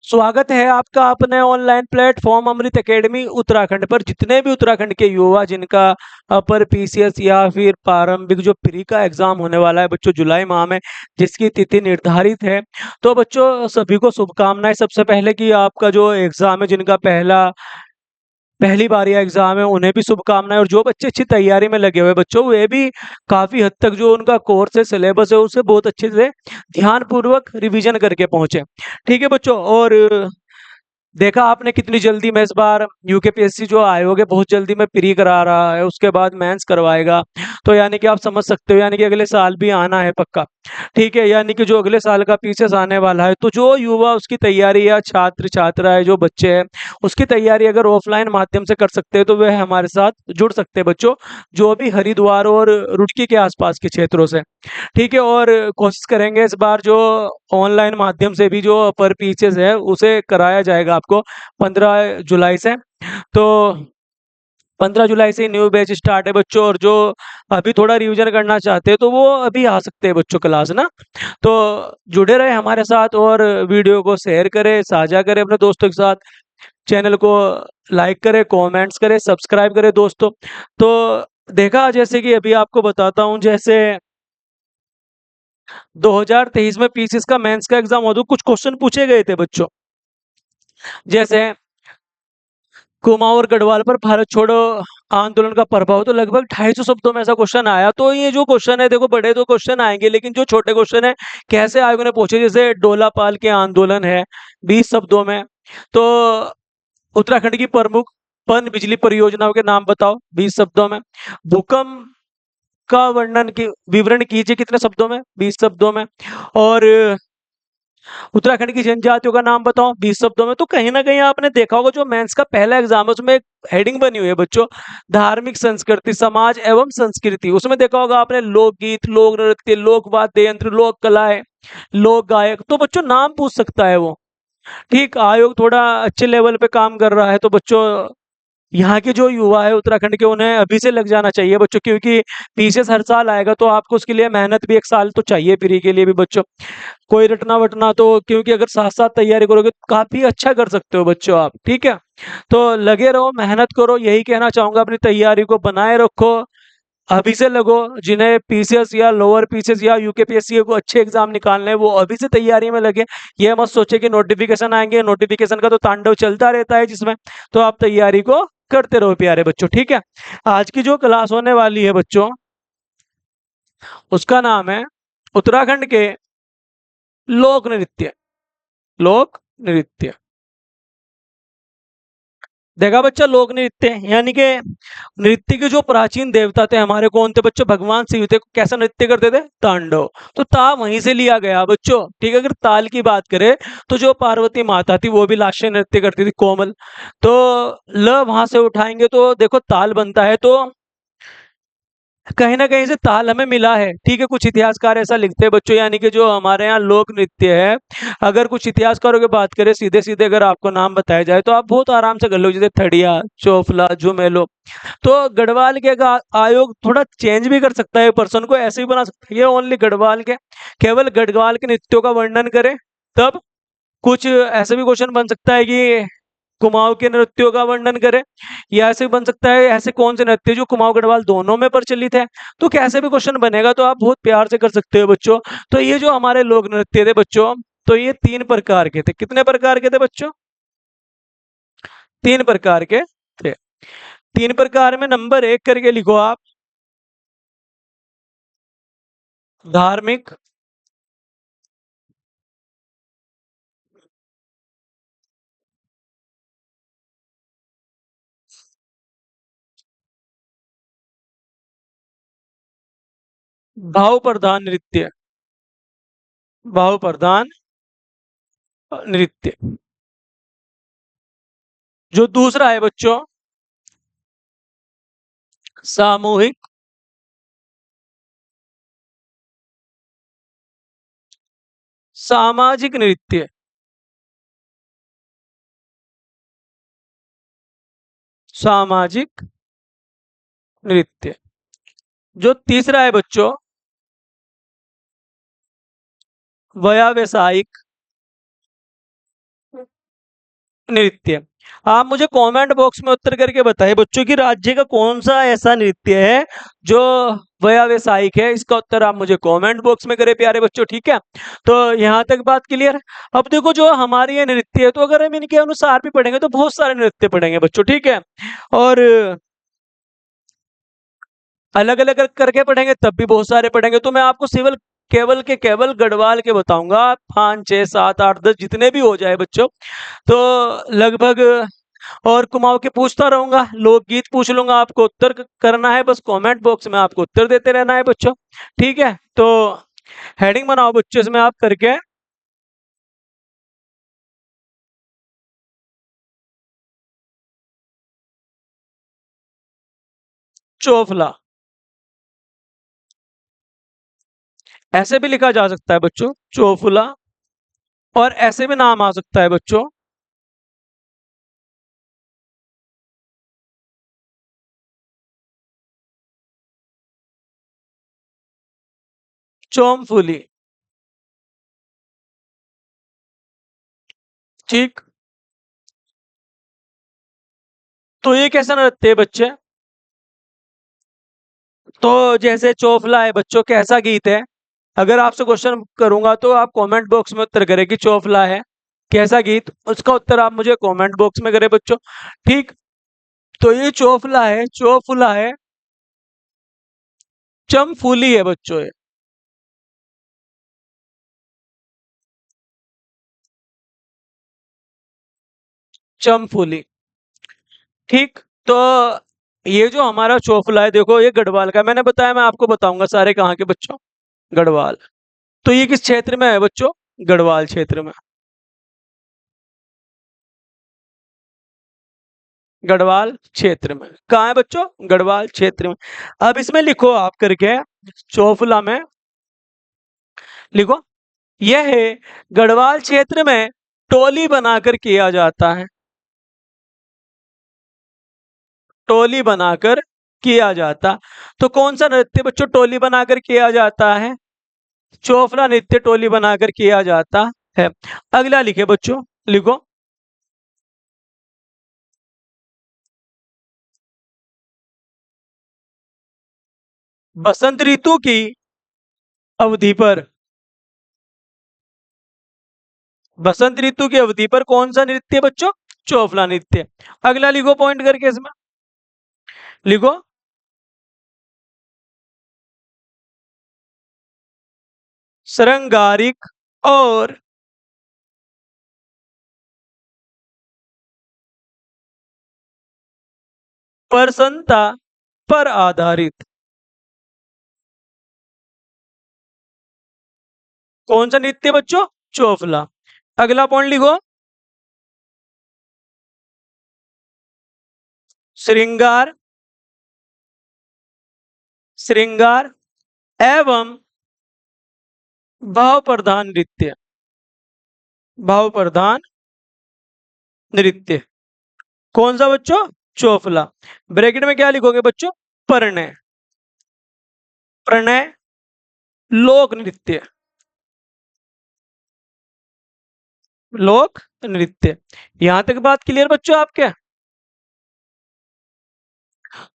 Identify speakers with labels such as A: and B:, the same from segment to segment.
A: स्वागत है आपका अपने ऑनलाइन प्लेटफॉर्म अमृत एकेडमी उत्तराखंड पर। जितने भी उत्तराखंड के युवा जिनका अपर पीसीएस या फिर प्रारंभिक जो प्री का एग्जाम होने वाला है बच्चों जुलाई माह में, जिसकी तिथि निर्धारित है, तो बच्चों सभी को शुभकामनाएं। सबसे पहले कि आपका जो एग्जाम है, जिनका पहली बार यह एग्जाम है, उन्हें भी शुभकामनाएं। और जो बच्चे अच्छी तैयारी में लगे हुए बच्चों, वे भी काफी हद तक जो उनका कोर्स है, सिलेबस है, उसे बहुत अच्छे से ध्यान पूर्वक रिवीजन करके पहुंचे। ठीक है बच्चों। और देखा आपने कितनी जल्दी में इस बार यूकेपीएससी जो आयोग है बहुत जल्दी में प्री करा रहा है, उसके बाद मेंस करवाएगा। तो यानी कि आप समझ सकते हो, यानी कि अगले साल भी आना है पक्का। ठीक है, यानी कि जो अगले साल का पीछे से आने वाला है, तो जो युवा उसकी तैयारी या छात्र छात्रा है, जो बच्चे हैं, उसकी तैयारी अगर ऑफलाइन माध्यम से कर सकते हैं तो वह हमारे साथ जुड़ सकते हैं बच्चों, जो भी हरिद्वार और रुड़की के आसपास के क्षेत्रों से। ठीक है। और कोशिश करेंगे इस बार जो ऑनलाइन माध्यम से भी जो पर पीसेस है उसे कराया जाएगा आपको 15 जुलाई से। तो 15 जुलाई से न्यू बैच स्टार्ट है बच्चों। और जो अभी थोड़ा रिवीजन करना चाहते हैं तो वो अभी आ सकते हैं बच्चों क्लास ना। तो जुड़े रहे हमारे साथ, और वीडियो को शेयर करें, साझा करें अपने दोस्तों के साथ, चैनल को लाइक करें, कमेंट्स करें, सब्सक्राइब करें दोस्तों। तो देखा, जैसे कि अभी आपको बताता हूँ, जैसे 2023 में पीसीएस का मेंस का एग्जाम हुआ तो कुछ क्वेश्चन पूछे गए थे बच्चों। जैसे कुमाऊं और गढ़वाल पर भारत छोड़ो आंदोलन का प्रभाव, तो लगभग 250 शब्दों में ऐसा क्वेश्चन आया। तो ये जो क्वेश्चन है, देखो बड़े तो क्वेश्चन आएंगे, लेकिन जो छोटे क्वेश्चन है कैसे आयोग ने पूछे, जैसे डोलापाल के आंदोलन है 20 शब्दों में। तो उत्तराखंड की प्रमुख पन बिजली परियोजनाओं के नाम बताओ 20 शब्दों में। भूकंप का वर्णन की विवरण कीजिए कितने शब्दों में, 20 शब्दों में। और उत्तराखंड की जनजातियों का नाम बताओ 20 शब्दों में। तो कहीं ना कहीं आपने देखा होगा जो मेंस का पहला एग्जाम है उसमें एक हेडिंग बनी हुई है बच्चों, धार्मिक संस्कृति समाज एवं संस्कृति। उसमें देखा होगा आपने लोकगीत, लोक नृत्य, लोक वाद्य यंत्र, लोक कलाएं, लोक गायक। तो बच्चों नाम पूछ सकता है वो। ठीक, आयोग थोड़ा अच्छे लेवल पे काम कर रहा है, तो बच्चों यहाँ के जो युवा है उत्तराखंड के, उन्हें अभी से लग जाना चाहिए बच्चों, क्योंकि पीसीएस हर साल आएगा तो आपको उसके लिए मेहनत भी 1 साल तो चाहिए प्री के लिए भी बच्चों। कोई रटना वटना तो, क्योंकि अगर साथ साथ तैयारी करोगे तो काफी अच्छा कर सकते हो बच्चों आप। ठीक है, तो लगे रहो, मेहनत करो, यही कहना चाहूंगा। अपनी तैयारी को बनाए रखो, अभी से लगो। जिन्हें पीसीएस या लोअर पीसीएस या यूकेपीएससी को अच्छे एग्जाम निकालने हैं, वो अभी से तैयारी में लगे। ये मत सोचे कि नोटिफिकेशन आएंगे, नोटिफिकेशन का तो तांडव चलता रहता है जिसमें। तो आप तैयारी को करते रहो प्यारे बच्चों। ठीक है, आज की जो क्लास होने वाली है बच्चों, उसका नाम है उत्तराखंड के लोक नृत्य। लोक नृत्य। देखा बच्चा, लोक नृत्य यानी कि नृत्य के जो प्राचीन देवता थे हमारे, कौन थे बच्चों? भगवान शिव थे। कैसा नृत्य करते थे? तांडव। तो ता वहीं से लिया गया बच्चों। ठीक है, अगर ताल की बात करें तो जो पार्वती माता थी वो भी लास्य नृत्य करती थी, कोमल। तो ल वहां से उठाएंगे तो देखो ताल बनता है। तो कहीं ना कहीं से ताल हमें मिला है। ठीक है, कुछ इतिहासकार ऐसा लिखते हैं बच्चों, यानी कि जो हमारे यहाँ लोक नृत्य है, अगर कुछ इतिहासकारों की बात करें सीधे सीधे, अगर आपको नाम बताया जाए तो आप बहुत आराम से कर लो, जैसे थड़िया, चोफला, झुमेलो। तो गढ़वाल के आयोग थोड़ा चेंज भी कर सकता है, पर्सन को ऐसे भी बना सकता है, ये ओनली गढ़वाल के, केवल गढ़वाल के नृत्यों का वर्णन करे तब। कुछ ऐसे भी क्वेश्चन बन सकता है कि कुमाऊं के नृत्यों का वर्णन करें, या ऐसे बन सकता है ऐसे कौन से नृत्य जो कुमाऊं गढ़वाल दोनों में प्रचलित है। तो कैसे भी क्वेश्चन बनेगा, तो आप बहुत प्यार से कर सकते हो बच्चों। तो ये जो हमारे लोक नृत्य थे बच्चों, तो ये 3 प्रकार के थे। कितने प्रकार के थे बच्चों? 3 प्रकार के थे। 3 प्रकार में नंबर 1 करके लिखो आप, धार्मिक, भाव प्रधान नृत्य। भाव प्रधान नृत्य। जो दूसरा है बच्चों, सामूहिक, सामाजिक नृत्य। सामाजिक नृत्य। जो तीसरा है बच्चों, व्यावसायिक। नृत्य। आप मुझे कमेंट बॉक्स में उत्तर करके बताइए बच्चों की राज्य का कौन सा ऐसा नृत्य है जो व्यावसायिक है। इसका उत्तर आप मुझे कमेंट बॉक्स में करें प्यारे बच्चों, ठीक है। तो यहाँ तक बात क्लियर। अब देखो जो हमारी ये नृत्य है, तो अगर हम इनके अनुसार भी पढ़ेंगे तो बहुत सारे नृत्य पढ़ेंगे बच्चों, ठीक है। और अलग अलग करके पढ़ेंगे तब भी बहुत सारे पढ़ेंगे। तो मैं आपको केवल गढ़वाल के बताऊंगा, 5 6 7 8 10 जितने भी हो जाए बच्चों, तो लगभग। और कुमाऊं के पूछता रहूंगा, लोकगीत पूछ लूंगा, आपको उत्तर करना है, बस कमेंट बॉक्स में आपको उत्तर देते रहना है बच्चों, ठीक है। तो हेडिंग बनाओ बच्चों इसमें आप करके, चोफला। ऐसे भी लिखा जा सकता है बच्चों, चोफला। और ऐसे भी नाम आ सकता है बच्चों, चोमफुली, ठीक। तो ये कैसा नृत्य है बच्चे? तो जैसे चोफला है बच्चों, कैसा गीत है? अगर आपसे क्वेश्चन करूंगा तो आप कमेंट बॉक्स में उत्तर करें कि चोफला है कैसा गीत, उसका उत्तर आप मुझे कमेंट बॉक्स में करें बच्चों, ठीक। तो ये चोफला है, चोफुला है, चमफूली है बच्चों ये, चमफूली, ठीक। तो ये जो हमारा चोफला है, देखो ये गढ़वाल का, मैंने बताया मैं आपको बताऊंगा सारे कहाँ के बच्चों, गढ़वाल। तो ये किस क्षेत्र में है बच्चों? गढ़वाल क्षेत्र में। गढ़वाल क्षेत्र में कहाँ है बच्चों? गढ़वाल क्षेत्र में। अब इसमें लिखो आप करके, चोफला में लिखो, यह है गढ़वाल क्षेत्र में टोली बनाकर किया जाता है, टोली बनाकर किया जाता। तो कौन सा नृत्य बच्चों टोली बनाकर किया जाता है? चोफला नृत्य टोली बनाकर किया जाता है। अगला लिखे बच्चों, लिखो, बसंत ऋतु की अवधि पर, बसंत ऋतु की अवधि पर कौन सा नृत्य बच्चों? चोफला नृत्य। अगला लिखो पॉइंट करके इसमें, लिखो, श्रृंगारिक और प्रसन्नता पर आधारित। कौन सा नृत्य बच्चों? चोफला। अगला पॉइंट लिखो, श्रृंगार, श्रृंगार एवं भाव प्रधान नृत्य, भाव प्रधान नृत्य। कौन सा बच्चों? चोफला। ब्रैकेट में क्या लिखोगे बच्चों? प्रणय, प्रणय लोक नृत्य, लोक नृत्य। यहां तक बात क्लियर बच्चों आपके?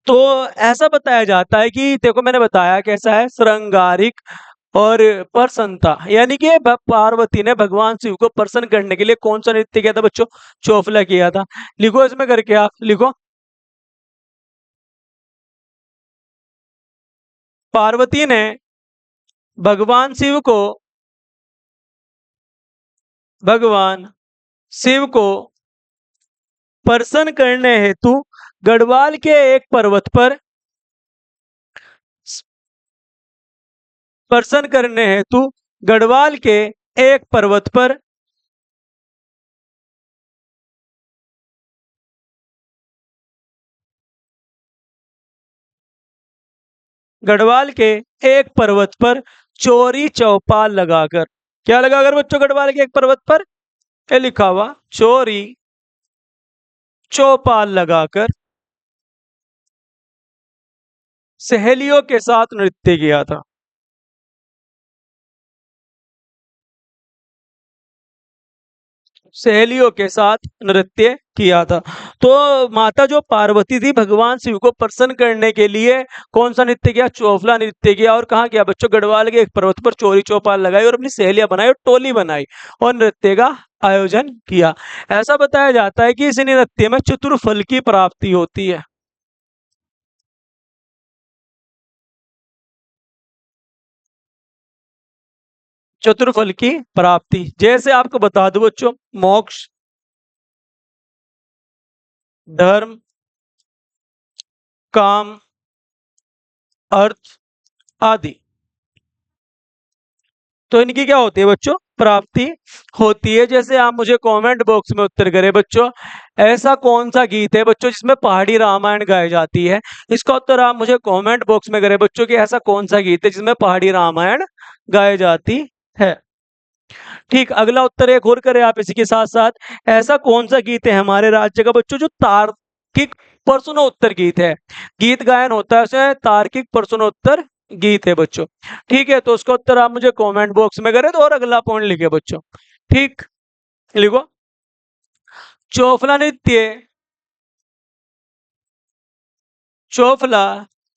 A: तो ऐसा बताया जाता है कि देखो मैंने बताया कैसा है, श्रृंगारिक और प्रसन्नता, यानी कि पार्वती ने भगवान शिव को प्रसन्न करने के लिए कौन सा नृत्य किया था बच्चों? चोफला किया था। लिखो इसमें करके आप, लिखो, पार्वती ने भगवान शिव को, भगवान शिव को प्रसन्न करने हेतु गढ़वाल के एक पर्वत पर, प्रसन्न करने हेतु गढ़वाल के एक पर्वत पर गढ़वाल के एक पर्वत पर चोरी चौपाल लगाकर, क्या लगाकर बच्चों? गढ़वाल के एक पर्वत पर क्या लिखा हुआ? चोरी चौपाल लगाकर सहेलियों के साथ नृत्य किया था। सहेलियों के साथ नृत्य किया था। तो माता जो पार्वती थी भगवान शिव को प्रसन्न करने के लिए कौन सा नृत्य किया? चोफला नृत्य किया। और कहाँ किया बच्चों? गढ़वाल के एक पर्वत पर चोरी चौपाल लगाई और अपनी सहेलियां बनाई और टोली बनाई और नृत्य का आयोजन किया। ऐसा बताया जाता है कि इस नृत्य में चतुर्फल की प्राप्ति होती है। चतुर्फल की प्राप्ति जैसे आपको बता दो बच्चों, मोक्ष, धर्म, काम, अर्थ आदि। तो इनकी क्या होती है बच्चों? प्राप्ति होती है। जैसे आप मुझे कमेंट बॉक्स में उत्तर करें बच्चों, ऐसा कौन सा गीत है बच्चों जिसमें पहाड़ी रामायण गाई जाती है? इसका उत्तर आप मुझे कमेंट बॉक्स में करें बच्चों कि ऐसा कौन सा गीत है जिसमें पहाड़ी रामायण गाई जाती है। ठीक, अगला उत्तर एक और करें आप इसी के साथ साथ, ऐसा कौन सा गीत है हमारे राज्य का बच्चों जो तार्किक प्रश्नोत्तर गीत है? गीत गायन होता है उसे तार्किक प्रश्नोत्तर गीत है बच्चों। ठीक है, तो उसका उत्तर आप मुझे कमेंट बॉक्स में करें। तो और अगला पॉइंट लिखे बच्चों। ठीक, लिखो। चोफला नृत्य, चोफला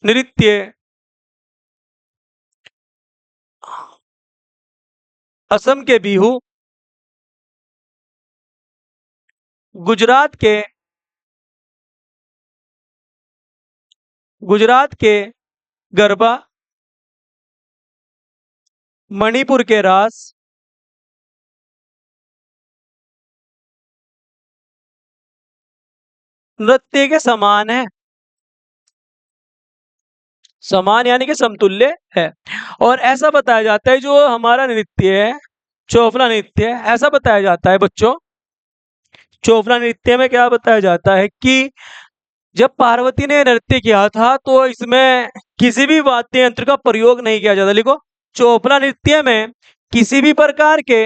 A: नृत्य असम के बिहू, गुजरात के गुजरात के गरबा, मणिपुर के रास, नृत्य के समान है। समान यानी कि समतुल्य है। और ऐसा बताया जाता है जो हमारा नृत्य है, चोफला नृत्य है, ऐसा बताया जाता है बच्चों, चोफला नृत्य में क्या बताया जाता है कि जब पार्वती ने नृत्य किया था तो इसमें किसी भी वाद्य यंत्र का प्रयोग नहीं किया जाता। लिखो, चोफला नृत्य में किसी भी प्रकार के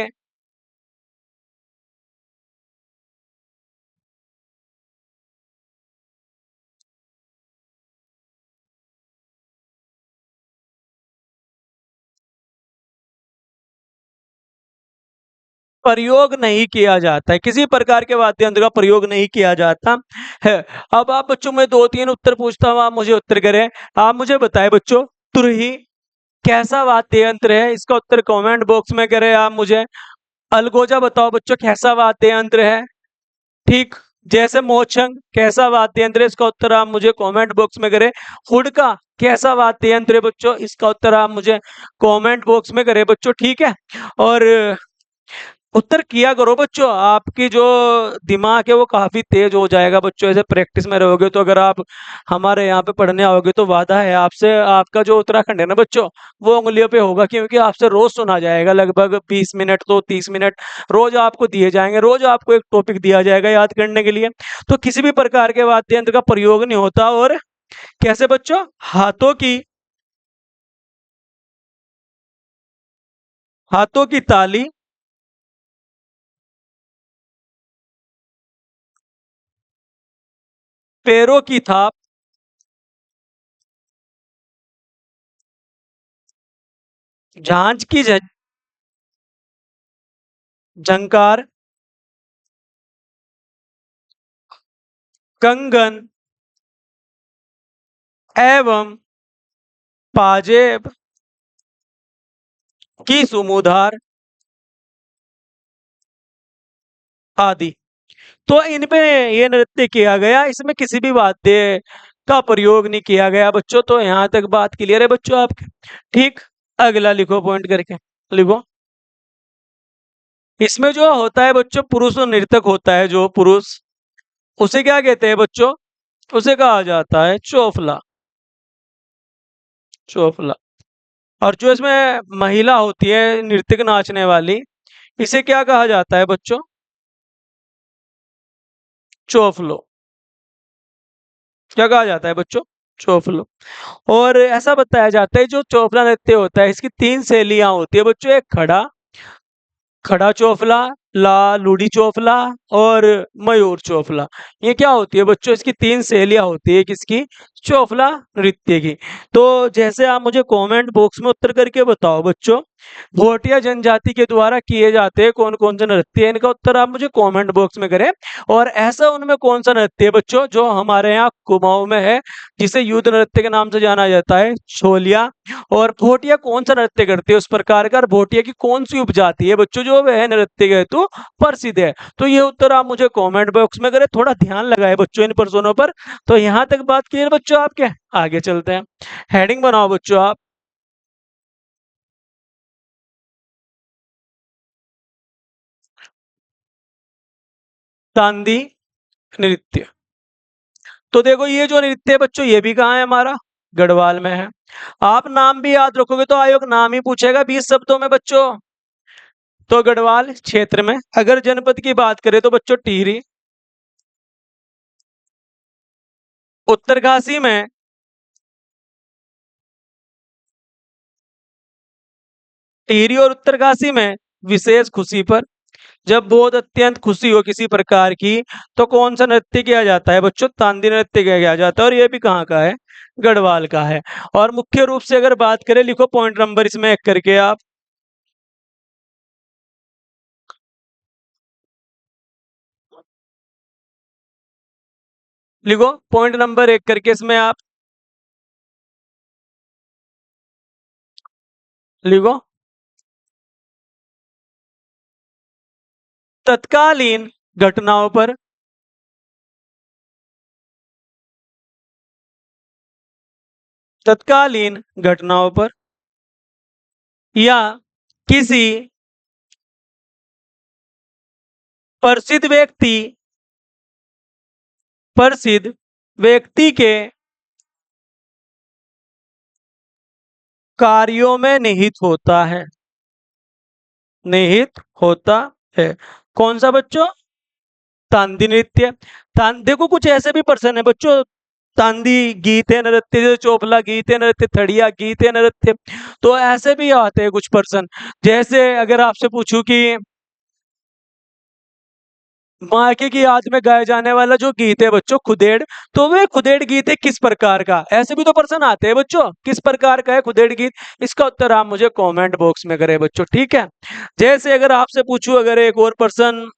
A: प्रयोग नहीं किया जाता है, किसी प्रकार के वाद्य यंत्र का प्रयोग नहीं किया जाता है। अब आप बच्चों में दो तीन उत्तर पूछता हूं, आप मुझे उत्तर करें। आप मुझे बताएं बच्चों, तुरही कैसा वाद्य यंत्र है? इसका उत्तर कमेंट बॉक्स में करें आप मुझे। अलगोजा बताओ बच्चों कैसा वाद्य यंत्र है? ठीक, जैसे मोचंग कैसा वाद्य यंत्र है? इसका उत्तर आप मुझे कमेंट बॉक्स में करें। हुड़का कैसा वाद्य यंत्र है बच्चों? इसका उत्तर आप मुझे कमेंट बॉक्स में करें बच्चों। ठीक है, और उत्तर किया करो बच्चों, आपकी जो दिमाग है वो काफी तेज हो जाएगा बच्चों। ऐसे प्रैक्टिस में रहोगे तो अगर आप हमारे यहाँ पे पढ़ने आओगे तो वादा है आपसे, आपका जो उत्तराखंड है ना बच्चों, वो उंगलियों पे होगा, क्योंकि आपसे रोज सुना जाएगा। लगभग 20 मिनट तो 30 मिनट रोज आपको दिए जाएंगे। रोज आपको एक टॉपिक दिया जाएगा याद करने के लिए। तो किसी भी प्रकार के वाद्य यंत्र का प्रयोग नहीं होता। और कैसे बच्चों? हाथों की ताली, पैरों की थाप, झांझ की झंकार, कंगन एवं पाजेब की सुमुधार आदि। तो इनपे ये नृत्य किया गया, इसमें किसी भी वाद्य का प्रयोग नहीं किया गया बच्चों। तो यहाँ तक बात क्लियर है बच्चों आपके? ठीक, अगला लिखो पॉइंट करके। लिखो, इसमें जो होता है बच्चों, पुरुष नर्तक होता है जो पुरुष, उसे क्या कहते हैं बच्चों? उसे कहा जाता है चोफला। चोफला। और जो इसमें महिला होती है नृत्यक नाचने वाली, इसे क्या कहा जाता है बच्चों? चोफलो। क्या कहा जाता है बच्चों? चोफलो। और ऐसा बताया जाता है जो चोफला नृत्य होता है इसकी तीन शैलियां होती है बच्चों। एक खड़ा, खड़ा चोफला, ला लूडी चोफला और मयूर चोफला। ये क्या होती है बच्चों, इसकी तीन सहेलियां होती है किसकी, चोफला नृत्य की। तो जैसे आप मुझे कमेंट बॉक्स में उत्तर करके बताओ बच्चों, भोटिया जनजाति के द्वारा किए जाते हैं कौन कौन से नृत्य है, इनका उत्तर आप मुझे कमेंट बॉक्स में करें। और ऐसा उनमें कौन सा नृत्य है बच्चों जो हमारे यहाँ कुमाऊं में है, जिसे युद्ध नृत्य के नाम से जाना जाता है, छोलिया। और भोटिया कौन सा नृत्य करती है उस प्रकार का, और भोटिया की कौन सी उपजाति है बच्चों जो वह नृत्य के हेतु प्रसिद्ध है। तो ये उत्तर आप मुझे कमेंट बॉक्स में करें, थोड़ा ध्यान लगाए बच्चों इन प्रश्नों पर। तो यहाँ तक बात क्लियर बच्चों आपके, आगे चलते हैं। हेडिंग बनाओ बच्चों आप, तांदी नृत्य। तो देखो ये जो नृत्य है बच्चों, ये भी कहाँ है हमारा, गढ़वाल में है। आप नाम भी याद रखोगे तो आयोग नाम ही पूछेगा 20 शब्दों में बच्चों। तो गढ़वाल क्षेत्र में, अगर जनपद की बात करें तो बच्चों टिहरी। उत्तरकाशी में, टिहरी और उत्तरकाशी में विशेष खुशी पर, जब बहुत अत्यंत खुशी हो किसी प्रकार की, तो कौन सा नृत्य किया जाता है बच्चों, तांदी नृत्य किया जाता है। और ये भी कहाँ का है, गढ़वाल का है। और मुख्य रूप से अगर बात करें, लिखो पॉइंट नंबर इसमें एक करके आप, लिखो पॉइंट नंबर एक करके इसमें आप लिखो, तत्कालीन घटनाओं पर, तत्कालीन घटनाओं पर, या किसी प्रसिद्ध व्यक्ति, प्रसिद्ध व्यक्ति के कार्यों में निहित होता है, निहित होता है। कौन सा बच्चों, तांदी नृत्य। देखो कुछ ऐसे भी पर्सन है बच्चों, तांदी गीत है नृत्य, जैसे चोपला गीत है नृत्य, थड़िया गीत है नृत्य। तो ऐसे भी आते हैं कुछ पर्सन। जैसे अगर आपसे पूछूं कि मायके की याद में गाए जाने वाला जो गीत है बच्चों खुदेड़, तो वे खुदेड़ गीत है किस प्रकार का, ऐसे भी तो पर्सन आते हैं बच्चों, किस प्रकार का है खुदेड़ गीत। इसका उत्तर आप मुझे कमेंट बॉक्स में करें बच्चों, ठीक है। जैसे अगर आपसे पूछूं अगर एक और पर्सन,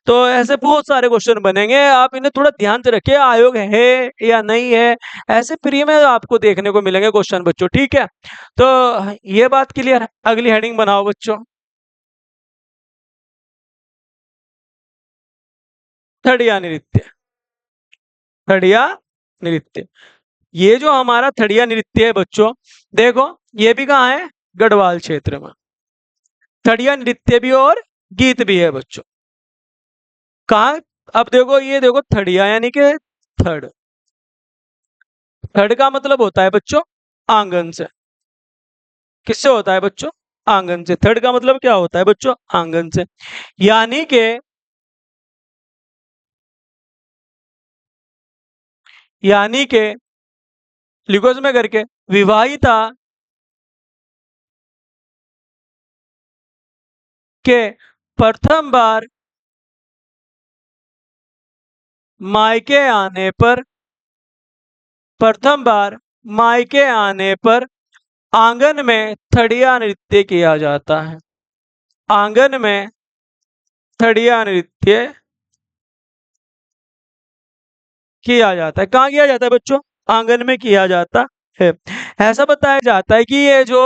A: तो ऐसे बहुत सारे क्वेश्चन बनेंगे, आप इन्हें थोड़ा ध्यान से रखिए, आयोग है या नहीं है, ऐसे फ्री में आपको देखने को मिलेंगे क्वेश्चन बच्चों, ठीक है। तो ये बात क्लियर है, अगली हेडिंग बनाओ बच्चों, थड़िया नृत्य। थड़िया नृत्य, ये जो हमारा थड़िया नृत्य है बच्चों, देखो ये भी कहाँ है, गढ़वाल क्षेत्र में। थड़िया नृत्य भी और गीत भी है बच्चों, कहाँ, अब देखो ये देखो थड़िया यानी कि थड़, थड़ का मतलब होता है बच्चों आंगन से। किससे होता है बच्चों, आंगन से। थर्ड का मतलब क्या होता है बच्चों, आंगन से। यानी कि, यानी कि लिखो इसमें करके, विवाहिता के प्रथम बार मायके आने पर, प्रथम बार मायके आने पर आंगन में थड़िया नृत्य किया जाता है। आंगन में थड़िया नृत्य किया जाता है। कहाँ किया जाता है बच्चों, आंगन में किया जाता है। ऐसा बताया जाता है कि ये जो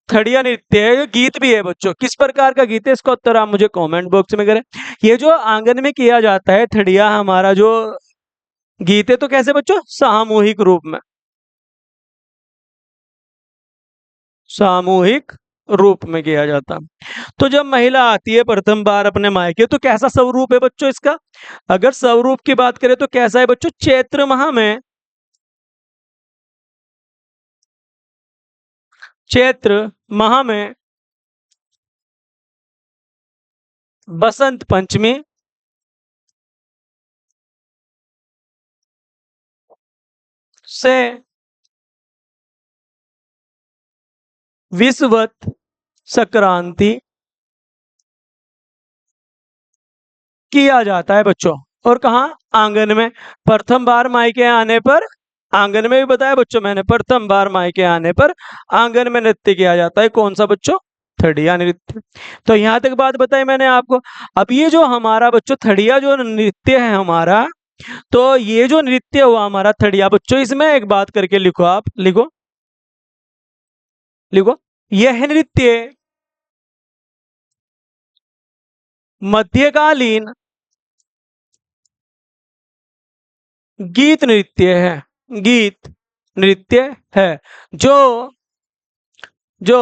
A: थड़िया नृत्य है ये गीत भी है बच्चों, किस प्रकार का गीत है, इसका उत्तर आप मुझे कमेंट बॉक्स में करें। ये जो आंगन में किया जाता है थड़िया हमारा जो गीत है, तो कैसे बच्चों, सामूहिक रूप में, सामूहिक रूप में किया जाता। तो जब महिला आती है प्रथम बार अपने मायके, तो कैसा स्वरूप है बच्चों इसका, अगर स्वरूप की बात करें तो कैसा है बच्चों, चैत्र माह में, चैत्र माह में बसंत पंचमी से विषुवत संक्रांति किया जाता है बच्चों। और कहाँ? आंगन में। प्रथम बार मायके आने पर आंगन में भी बताया बच्चों मैंने, प्रथम बार मायके आने पर आंगन में नृत्य किया जाता है। कौन सा बच्चों? थड़िया नृत्य। तो यहाँ तक बात बताई मैंने आपको। अब ये जो हमारा बच्चों थड़िया जो नृत्य है हमारा, तो ये जो नृत्य हुआ हमारा थड़िया बच्चों, इसमें एक बात करके लिखो, आप लिखो लिखो, यह नृत्य मध्यकालीन गीत नृत्य है। गीत नृत्य है जो जो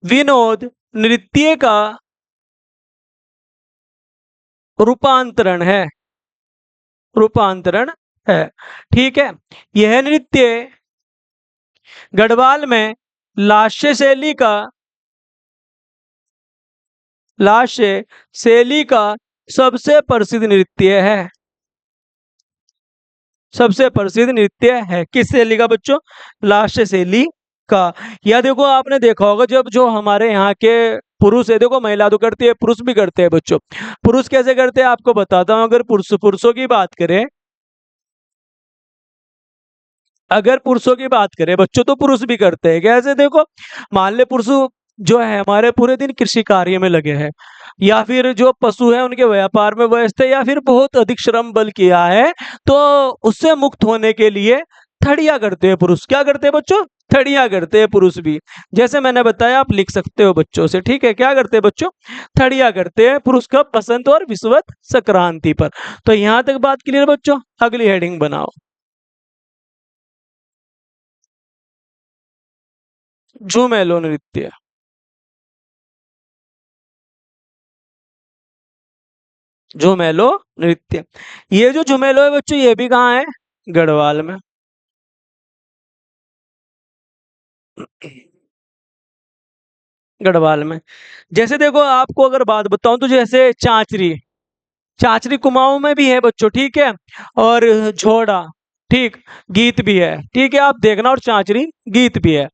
A: विनोद नृत्य का रूपांतरण है। रूपांतरण है, ठीक है। यह नृत्य गढ़वाल में लास्य शैली का लास्य शैली का सबसे प्रसिद्ध नृत्य है। सबसे प्रसिद्ध नृत्य है किस शैली का बच्चों? लास्य शैली का। या देखो आपने देखा होगा, जब जो हमारे यहाँ के पुरुष है, देखो महिला तो करती है, पुरुष भी करते हैं बच्चों। पुरुष कैसे करते हैं आपको बताता हूँ। अगर पुरुषों की बात करें, अगर पुरुषों की बात करें बच्चों, तो पुरुष भी करते हैं। कैसे? देखो, मान ले पुरुष जो है हमारे पूरे दिन कृषि कार्य में लगे हैं, या फिर जो पशु है उनके व्यापार में व्यस्त है, या फिर बहुत अधिक श्रम बल किया है, तो उससे मुक्त होने के लिए थड़िया करते हैं पुरुष। क्या करते हैं बच्चों? थड़िया करते हैं पुरुष भी। जैसे मैंने बताया, आप लिख सकते हो बच्चों से, ठीक है। क्या करते हैं बच्चों? थड़िया करते हैं पुरुष कब? बसंत और विषुवत संक्रांति पर। तो यहां तक बात क्लियर बच्चों? अगली हेडिंग बनाओ। झूमेलो नृत्य। झुमेलो नृत्य। ये जो झुमेलो है बच्चों, ये भी कहाँ है? गढ़वाल में। गढ़वाल में। जैसे देखो, आपको अगर बात बताऊं तो जैसे चांचरी, चांचरी कुमाऊं में भी है बच्चों, ठीक है। और झोड़ा, ठीक, गीत भी है, ठीक है। आप देखना, और चांचरी गीत भी है।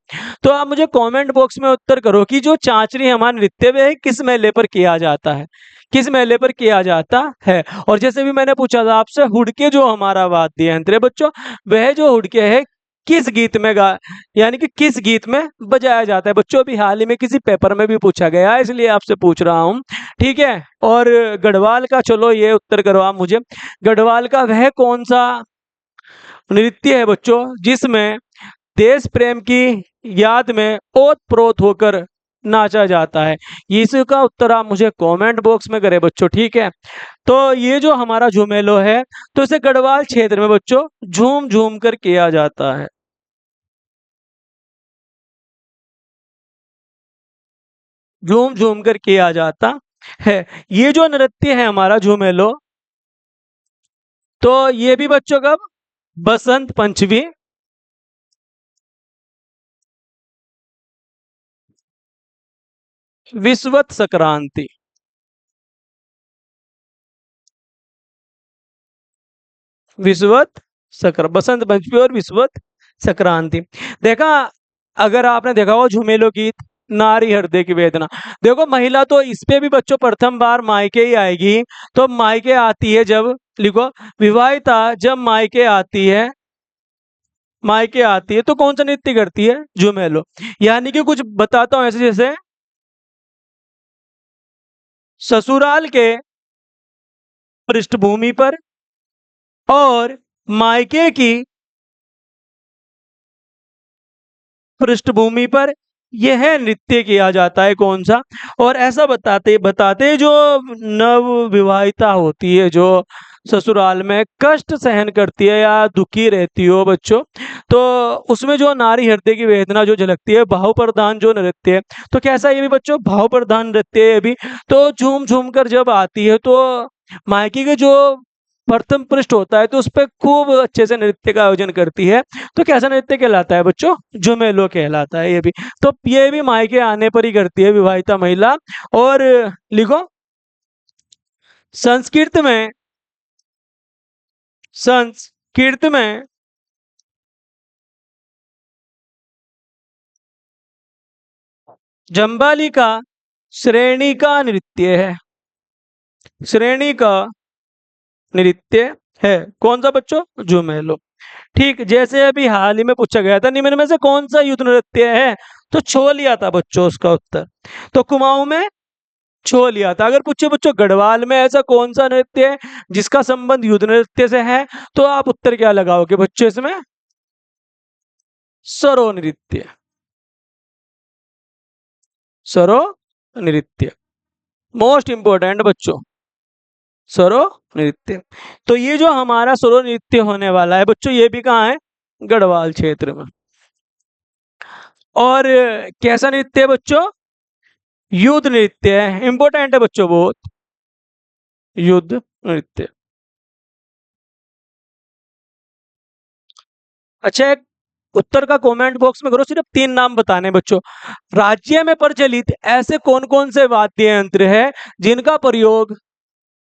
A: तो आप मुझे कमेंट बॉक्स में उत्तर करो कि जो चांचरी हमारा नृत्य है किस मेले पर किया जाता है? किस मेले पर किया जाता है? और जैसे भी मैंने पूछा था आपसे, हुड़के जो हमारा वाद्य यंत्र है बच्चों, वह जो हुड़के है किस गीत में गा यानी कि किस गीत में बजाया जाता है बच्चों? अभी हाल ही में किसी पेपर में भी पूछा गया है, इसलिए आपसे पूछ रहा हूँ, ठीक है। और गढ़वाल का, चलो ये उत्तर करो आप मुझे, गढ़वाल का वह कौन सा नृत्य है बच्चों जिसमें देश प्रेम की याद में ओत प्रोत होकर नाचा जाता है? इसका उत्तर आप मुझे कमेंट बॉक्स में करें बच्चों, ठीक है। तो ये जो हमारा झुमेलो है, तो इसे गढ़वाल क्षेत्र में बच्चों झूम झूम कर किया जाता है। झूम झूम कर किया जाता है। ये जो नृत्य है हमारा झुमेलो, तो ये भी बच्चों कब? बसंत पंचमी, विषुवत संक्रांति। विषुवत बसंत पंचमी और विषुवत संक्रांति। देखा, अगर आपने देखा हो झुमेलो गीत, नारी हृदय की वेदना, देखो महिला तो इस पे भी बच्चों प्रथम बार मायके ही आएगी। तो मायके आती है जब, लिखो, विवाहिता जब मायके आती है, मायके आती है तो कौन सा नृत्य करती है? झुमेलो। यानी कि कुछ बताता हूं ऐसे, जैसे ससुराल के पृष्ठभूमि पर और मायके की पृष्ठभूमि पर यह नृत्य किया जाता है। कौन सा? और ऐसा बताते बताते जो नव विवाहिता होती है, जो ससुराल में कष्ट सहन करती है या दुखी रहती हो बच्चों, तो उसमें जो नारी हृदय की वेदना जो झलकती है, भाव प्रधान जो नृत्य है। तो कैसा ये भी बच्चों? भाव प्रधान नृत्य है ये भी। तो झूम झूम कर जब आती है, तो मायके के जो प्रथम पृष्ठ होता है, तो उस पर खूब अच्छे से नृत्य का आयोजन करती है। तो कैसा नृत्य कहलाता है बच्चों? झुमेलो कहलाता है ये भी। तो ये भी मायके आने पर ही करती है विवाहिता महिला। और लिखो, संस्कृत में संस्कृत में जम्बाली का श्रेणी का नृत्य है। श्रेणी का नृत्य है। कौन सा बच्चों? झुमेलो। ठीक, जैसे अभी हाल ही में पूछा गया था निम्न में से कौन सा युद्ध नृत्य है, तो छोलिया था बच्चों उसका उत्तर। तो कुमाऊं में छोलिया था। अगर पूछे बच्चों गढ़वाल में ऐसा कौन सा नृत्य है जिसका संबंध युद्ध नृत्य से है, तो आप उत्तर क्या लगाओगे बच्चों इसमें? सरो नृत्य। सरो नृत्य मोस्ट इंपोर्टेंट बच्चों, सरो नृत्य। तो ये जो हमारा सरो नृत्य होने वाला है बच्चों, ये भी कहाँ है? गढ़वाल क्षेत्र में। और कैसा नृत्य है बच्चों? युद्ध नृत्य है, इंपॉर्टेंट है बच्चों बहुत, युद्ध नृत्य। अच्छा, एक उत्तर का कमेंट बॉक्स में करो, सिर्फ 3 नाम बताने बच्चों। राज्य में प्रचलित ऐसे कौन कौन से वाद्य यंत्र है जिनका प्रयोग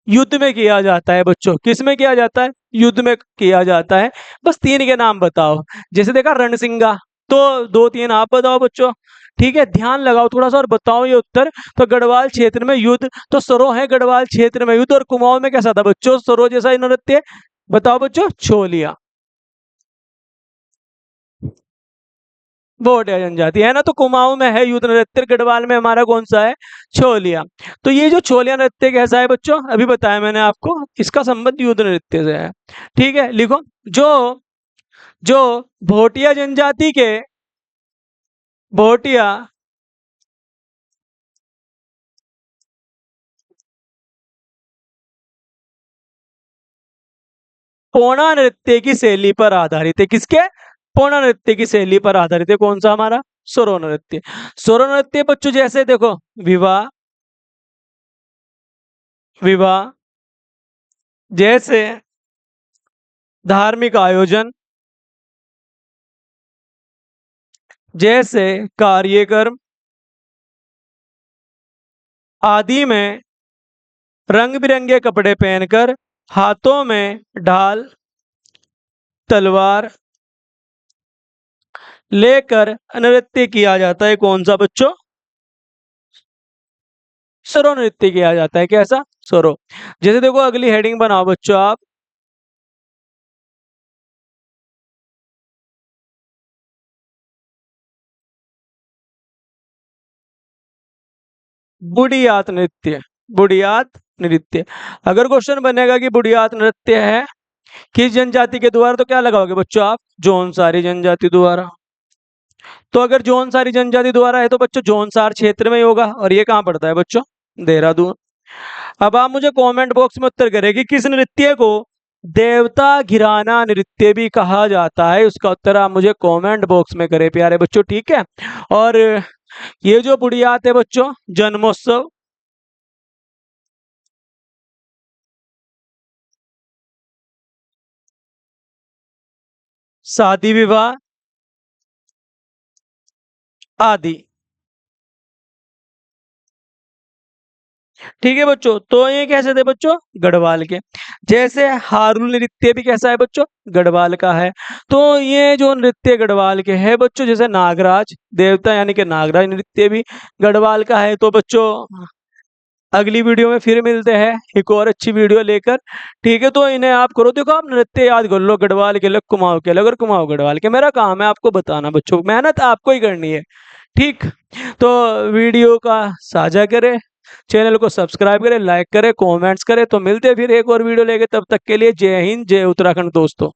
A: युद्ध में किया जाता है बच्चों? किस में किया जाता है? युद्ध में किया जाता है। बस 3 के नाम बताओ। जैसे देखा रणसिंगा, तो 2-3 आप बताओ बच्चों। ठीक है, ध्यान लगाओ थोड़ा सा और बताओ ये उत्तर। तो गढ़वाल क्षेत्र में युद्ध, तो सरो है गढ़वाल क्षेत्र में युद्ध। और कुमाऊं में कैसा था बच्चों? सरो जैसा ही नृत्य। बताओ बच्चों, छोलिया। भोटिया जनजाति है ना, तो कुमाऊं में है युद्ध नृत्य, गढ़वाल में हमारा कौन सा है? छोलिया। तो ये जो छोलिया नृत्य कैसा है बच्चों? अभी बताया मैंने आपको, इसका संबंध युद्ध नृत्य से है। ठीक है, लिखो। जो जो भोटिया जनजाति के, भोटिया पोना नृत्य की शैली पर आधारित है। किसके? पोना नृत्य की शैली पर आधारित है। कौन सा? हमारा सोरो नृत्य। सोरो नृत्य बच्चों जैसे देखो, विवाह, विवाह जैसे धार्मिक आयोजन, जैसे कार्यक्रम आदि में रंग बिरंगे कपड़े पहनकर, हाथों में ढाल तलवार लेकर नृत्य किया जाता है। कौन सा बच्चों? सरो नृत्य किया जाता है। कैसा? सरो। जैसे देखो, अगली हेडिंग बनाओ बच्चों आप। बुढ़ियात नृत्य। बुढ़ियात नृत्य। अगर क्वेश्चन बनेगा कि बुढ़ियात नृत्य है किस जनजाति के द्वारा, तो क्या लगाओगे बच्चों आप? जौनसारी जनजाति द्वारा। तो अगर जौनसारी जनजाति द्वारा है तो बच्चों जौनसार क्षेत्र में ही होगा। और ये कहाँ पड़ता है बच्चों? देहरादून। अब आप मुझे कमेंट बॉक्स में उत्तर करें कि किस नृत्य को देवता घिराना नृत्य भी कहा जाता है। उसका उत्तर आप मुझे कमेंट बॉक्स में करें प्यारे बच्चों। ठीक है। और ये जो बुढ़ियात है बच्चों, जन्मोत्सव, शादी विवाह आदि। ठीक है बच्चों, तो ये कैसे थे बच्चों? गढ़वाल के। जैसे हारुल नृत्य भी कैसा है बच्चों? गढ़वाल का है। तो ये जो नृत्य गढ़वाल के है बच्चों, जैसे नागराज देवता यानी कि नागराज नृत्य भी गढ़वाल का है। तो बच्चों अगली वीडियो में फिर मिलते हैं एक और अच्छी वीडियो लेकर। ठीक है, तो इन्हें आप करो, देखो आप नृत्य याद कर लो, गढ़वाल के अलग, कुमाऊं के अलग, और कुमाऊं गढ़वाल के। मेरा काम है आपको बताना बच्चों, मेहनत आपको ही करनी है। ठीक। तो वीडियो का साझा करें, चैनल को सब्सक्राइब करें, लाइक करें, कमेंट्स करें। तो मिलते हैं फिर एक और वीडियो लेके, तब तक के लिए जय हिंद, जय उत्तराखंड दोस्तों।